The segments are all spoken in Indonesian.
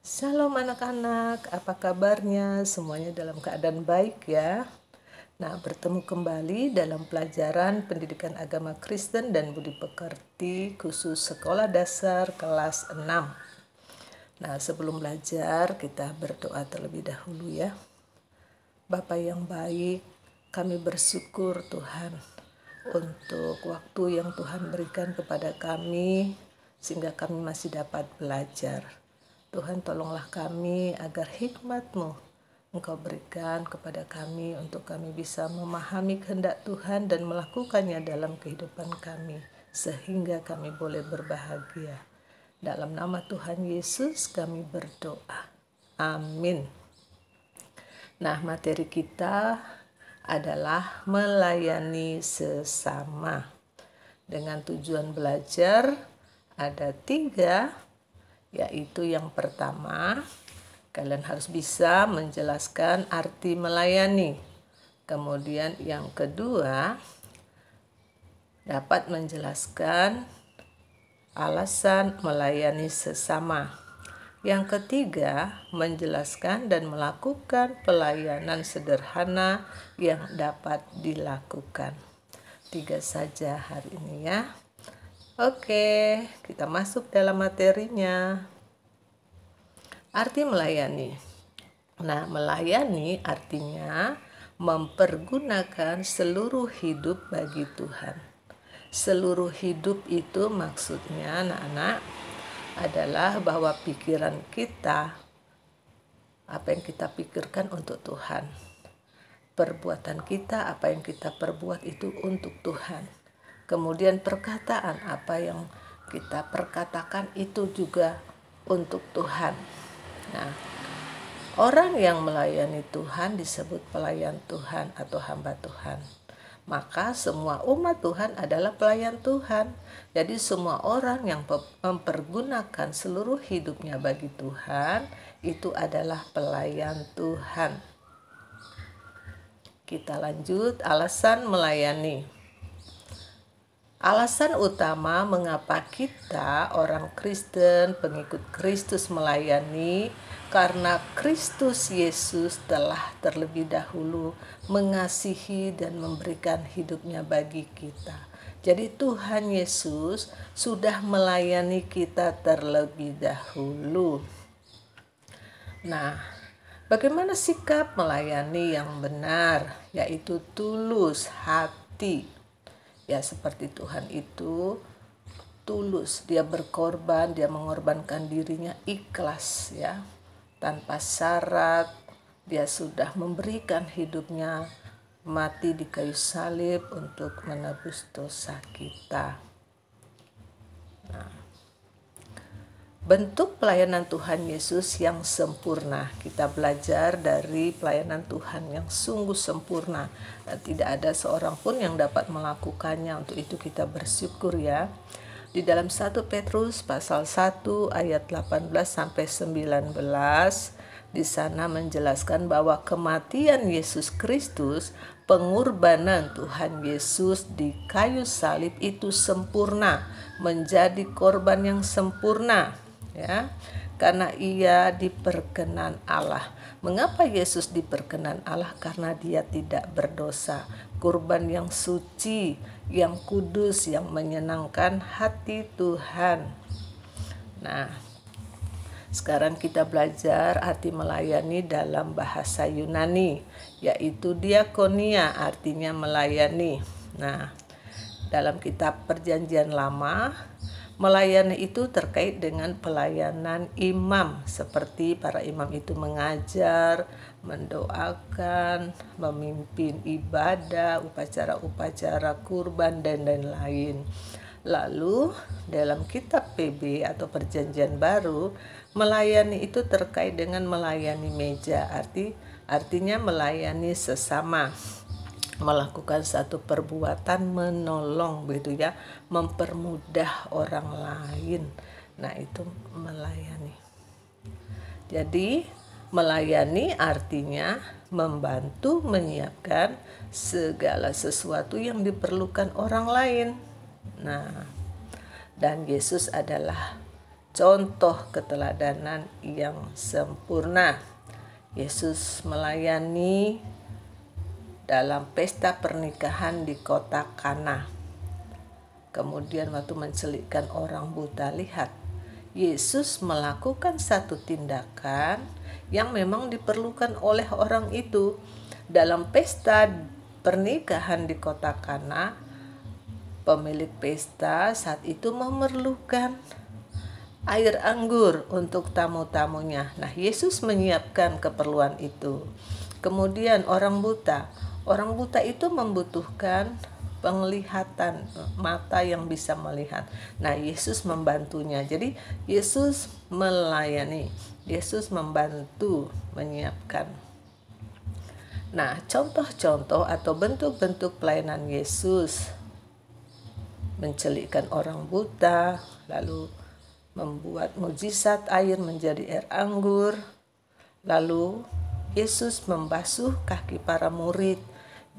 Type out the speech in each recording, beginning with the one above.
Shalom anak-anak, apa kabarnya? Semuanya dalam keadaan baik ya. Nah, bertemu kembali dalam pelajaran pendidikan agama Kristen dan budi pekerti khusus sekolah dasar kelas 6. Nah, sebelum belajar kita berdoa terlebih dahulu ya. Bapa yang baik, kami bersyukur Tuhan untuk waktu yang Tuhan berikan kepada kami sehingga kami masih dapat belajar. Tuhan, tolonglah kami agar hikmat-Mu Engkau berikan kepada kami untuk kami bisa memahami kehendak Tuhan dan melakukannya dalam kehidupan kami sehingga kami boleh berbahagia. Dalam nama Tuhan Yesus kami berdoa. Amin. Nah, materi kita adalah melayani sesama. Dengan tujuan belajar ada 3, yaitu yang pertama, kalian harus bisa menjelaskan arti melayani. Kemudian yang kedua, dapat menjelaskan alasan melayani sesama. Yang ketiga, menjelaskan dan melakukan pelayanan sederhana yang dapat dilakukan. 3 saja hari ini ya. Oke, kita masuk dalam materinya. Arti melayani. Nah, melayani artinya mempergunakan seluruh hidup bagi Tuhan. Seluruh hidup itu maksudnya anak-anak adalah bahwa pikiran kita, apa yang kita pikirkan untuk Tuhan. Perbuatan kita, apa yang kita perbuat itu untuk Tuhan. Kemudian perkataan, apa yang kita perkatakan itu juga untuk Tuhan. Nah, orang yang melayani Tuhan disebut pelayan Tuhan atau hamba Tuhan. Maka semua umat Tuhan adalah pelayan Tuhan. Jadi semua orang yang mempergunakan seluruh hidupnya bagi Tuhan itu adalah pelayan Tuhan. Kita lanjut, alasan melayani. Alasan utama mengapa kita orang Kristen, pengikut Kristus melayani, karena Kristus Yesus telah terlebih dahulu mengasihi dan memberikan hidupnya bagi kita. Jadi Tuhan Yesus sudah melayani kita terlebih dahulu. Nah, bagaimana sikap melayani yang benar, yaitu tulus hati. Ya, seperti Tuhan itu tulus, dia berkorban, dia mengorbankan dirinya ikhlas ya, tanpa syarat. Dia sudah memberikan hidupnya mati di kayu salib untuk menebus dosa kita. Nah, bentuk pelayanan Tuhan Yesus yang sempurna. Kita belajar dari pelayanan Tuhan yang sungguh sempurna. Dan tidak ada seorang pun yang dapat melakukannya. Untuk itu kita bersyukur ya. Di dalam 1 Petrus pasal 1 ayat 18 sampai 19, di sana menjelaskan bahwa kematian Yesus Kristus, pengorbanan Tuhan Yesus di kayu salib itu sempurna, menjadi korban yang sempurna. Ya, karena ia diperkenan Allah. Mengapa Yesus diperkenan Allah? Karena dia tidak berdosa. Kurban yang suci, yang kudus, yang menyenangkan hati Tuhan. Nah, sekarang kita belajar arti melayani dalam bahasa Yunani, yaitu diakonia, artinya melayani. Nah, dalam kitab Perjanjian Lama, melayani itu terkait dengan pelayanan imam, seperti para imam itu mengajar, mendoakan, memimpin ibadah, upacara-upacara kurban, dan lain-lain. Lalu dalam kitab PB atau Perjanjian Baru, melayani itu terkait dengan melayani meja, artinya melayani sesama, melakukan satu perbuatan menolong begitu ya, mempermudah orang lain. Nah, itu melayani. Jadi melayani artinya membantu menyiapkan segala sesuatu yang diperlukan orang lain. Nah, dan Yesus adalah contoh keteladanan yang sempurna. Yesus melayani dalam pesta pernikahan di kota Kana. Kemudian waktu mencelikkan orang buta, lihat, Yesus melakukan satu tindakan yang memang diperlukan oleh orang itu. Dalam pesta pernikahan di kota Kana, pemilik pesta saat itu memerlukan air anggur untuk tamu-tamunya. Nah, Yesus menyiapkan keperluan itu. Kemudian orang buta itu membutuhkan penglihatan, mata yang bisa melihat. Nah, Yesus membantunya. Jadi Yesus melayani, Yesus membantu menyiapkan. Nah, contoh-contoh atau bentuk-bentuk pelayanan Yesus: mencelikkan orang buta, lalu membuat mukjizat air menjadi air anggur, lalu Yesus membasuh kaki para murid,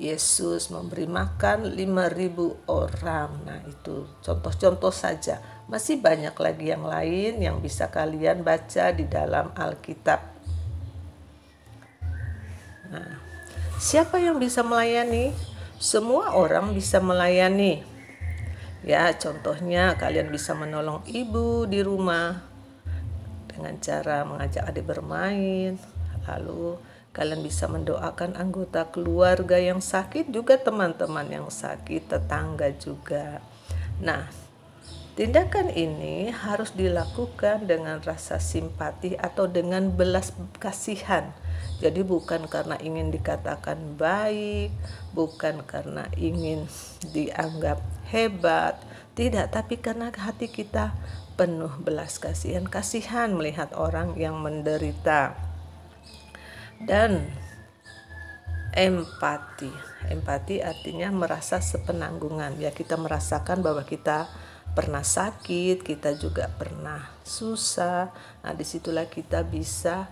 Yesus memberi makan 5.000 orang. Nah, itu contoh-contoh saja. Masih banyak lagi yang lain yang bisa kalian baca di dalam Alkitab. Nah, siapa yang bisa melayani? Semua orang bisa melayani. Ya, contohnya kalian bisa menolong ibu di rumah dengan cara mengajak adik bermain. Lalu kalian bisa mendoakan anggota keluarga yang sakit, juga teman-teman yang sakit, tetangga juga. Nah, tindakan ini harus dilakukan dengan rasa simpati atau dengan belas kasihan. Jadi bukan karena ingin dikatakan baik, bukan karena ingin dianggap hebat, tidak, tapi karena hati kita penuh belas kasihan melihat orang yang menderita. Dan empati artinya merasa sepenanggungan. Ya, kita merasakan bahwa kita pernah sakit, kita juga pernah susah. Nah, disitulah kita bisa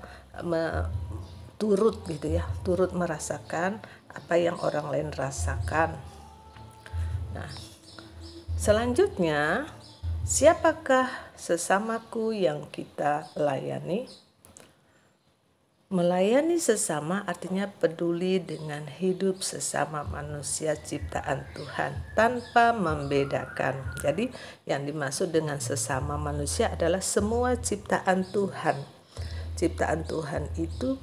turut merasakan apa yang orang lain rasakan. Nah, selanjutnya, siapakah sesamaku yang kita layani? Melayani sesama artinya peduli dengan hidup sesama manusia ciptaan Tuhan tanpa membedakan. Jadi yang dimaksud dengan sesama manusia adalah semua ciptaan Tuhan. Ciptaan Tuhan itu,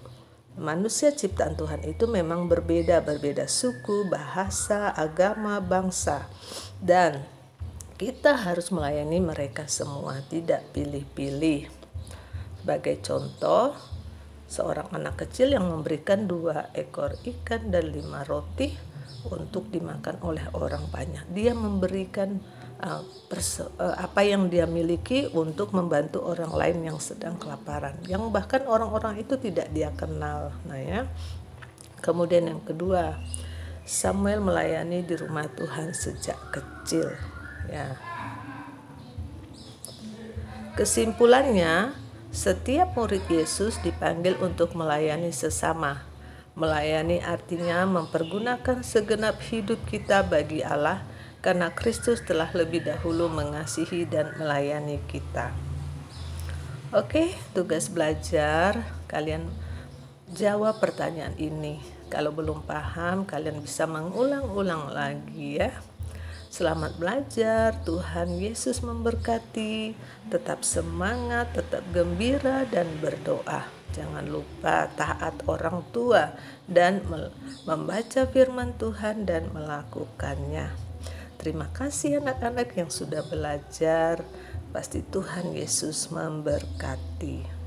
manusia ciptaan Tuhan itu memang berbeda suku, bahasa, agama, bangsa. Dan kita harus melayani mereka semua, tidak pilih-pilih. Sebagai contoh, seorang anak kecil yang memberikan 2 ekor ikan dan 5 roti untuk dimakan oleh orang banyak. Dia memberikan apa yang dia miliki untuk membantu orang lain yang sedang kelaparan, yang bahkan orang-orang itu tidak dia kenal. Nah, ya. Kemudian yang kedua, Samuel melayani di rumah Tuhan sejak kecil. Ya. Kesimpulannya, setiap murid Yesus dipanggil untuk melayani sesama. Melayani artinya mempergunakan segenap hidup kita bagi Allah, karena Kristus telah lebih dahulu mengasihi dan melayani kita. Oke, tugas belajar, kalian jawab pertanyaan ini. Kalau belum paham, kalian bisa mengulang-ulang lagi, ya. Selamat belajar, Tuhan Yesus memberkati. Tetap semangat, tetap gembira, dan berdoa. Jangan lupa taat orang tua dan membaca firman Tuhan dan melakukannya. Terima kasih anak-anak yang sudah belajar. Pasti Tuhan Yesus memberkati.